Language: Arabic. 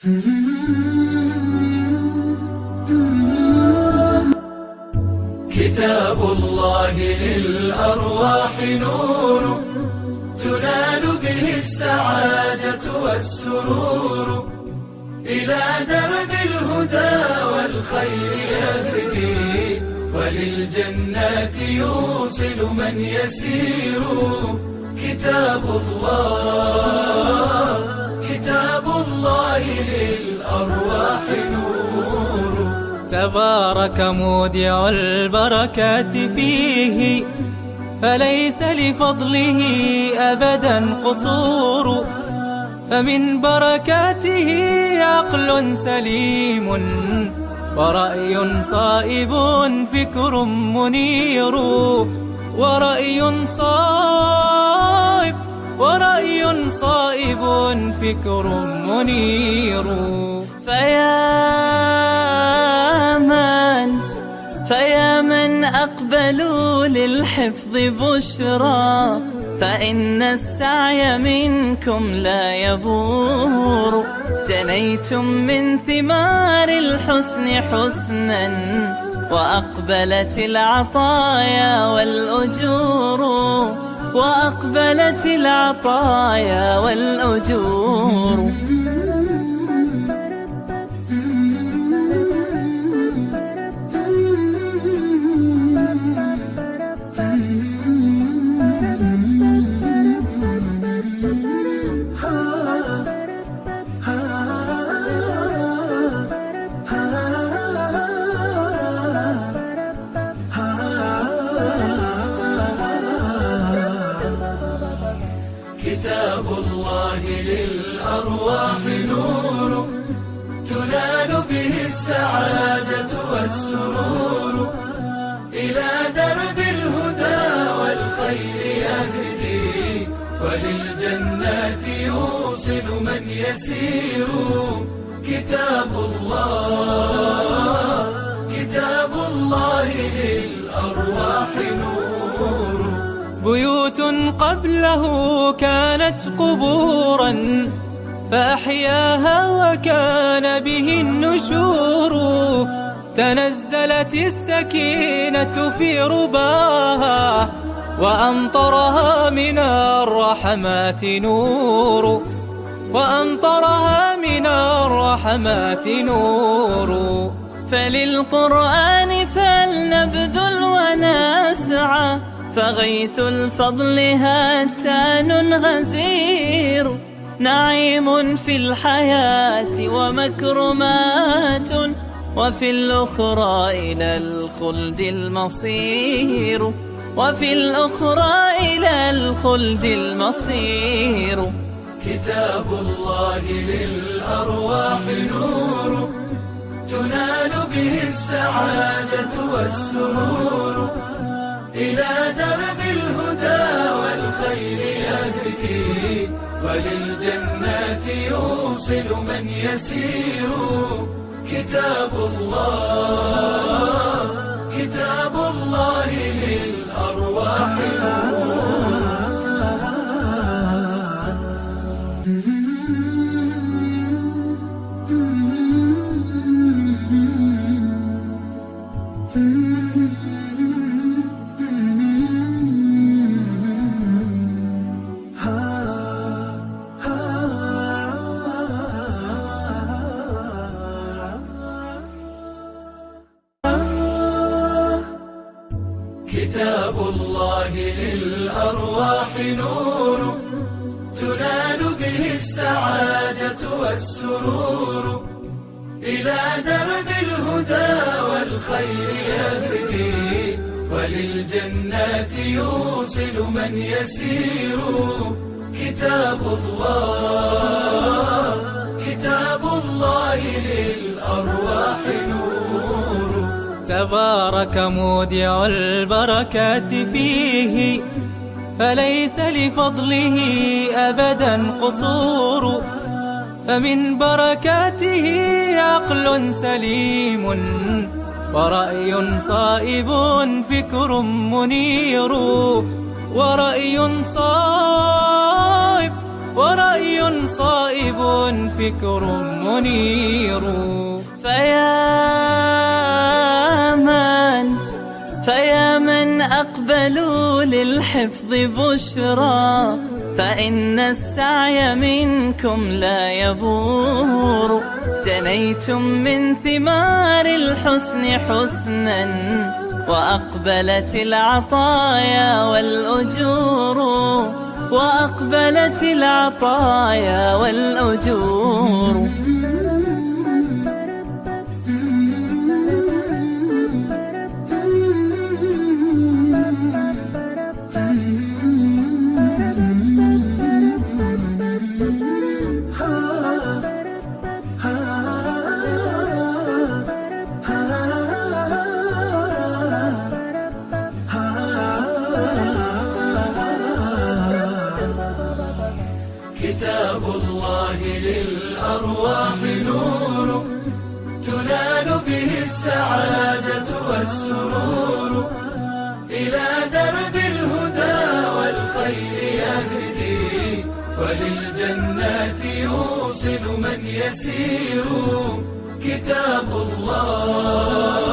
كتاب الله للأرواح نور، تنال به السعادة والسرور، إلى درب الهدى والخير يهدي، وللجنات يوصل من يسير. كتاب الله للأرواح نور. تبارك مودع البركات فيه، فليس لفضله أبدا قصور، فمن بركاته عقل سليم، ورأي صائب فكر منير، ورأي صائب فكر منير. فيا من أقبلوا للحفظ بشرى، فإن السعي منكم لا يبور، جنيتم من ثمار الحسن حسنا، وأقبلت العطايا والأجور، وأقبلت العطايا والأجور. كتاب الله للأرواح نور، تنال به السعادة والسرور، إلى درب الهدى والخير يهدي، وللجنات يوصل من يسير. كتاب الله للأرواح نور. بيوت قبله كانت قبورا، فأحياها وكان به النشور، تنزلت السكينة في رباها، وأمطرها من الرحمات نور، وأمطرها من الرحمات نور. فللقرآن فلنبذل ونسعى، فغيث الفضل هاتان غزير، نعيم في الحياة ومكرمات، وفي الأخرى إلى الخلد المصير، وفي الأخرى إلى الخلد المصير. كتاب الله للأرواح نور، تنال به السعادة والسرور، إلى درب الهدى والخير يهدي، وللجنات يوصل من يسير. كتاب الله للأرواح نور. كتاب الله للأرواح نور، تنال به السعادة والسرور، إلى درب الهدى والخير يهدي، وللجنات يوصل من يسير. كتاب الله للأرواح نور. تبارك مودع البركات فيه، فليس لفضله أبدا قصور، فمن بركاته عقل سليم، ورأي صائب فكر منير، ورأي صائب فكر منير. فيا من أقبلوا للحفظ بشرى، فإن السعي منكم لا يبور. جنيتم من ثمار الحسن حسنا، وأقبلت العطايا والأجور، وأقبلت العطايا والأجور. كتاب الله للأرواح نور، تنال به السعادة والسرور. إلى درب الهدى والخير يهدي، وللجنات يوصل من يسير. كتاب الله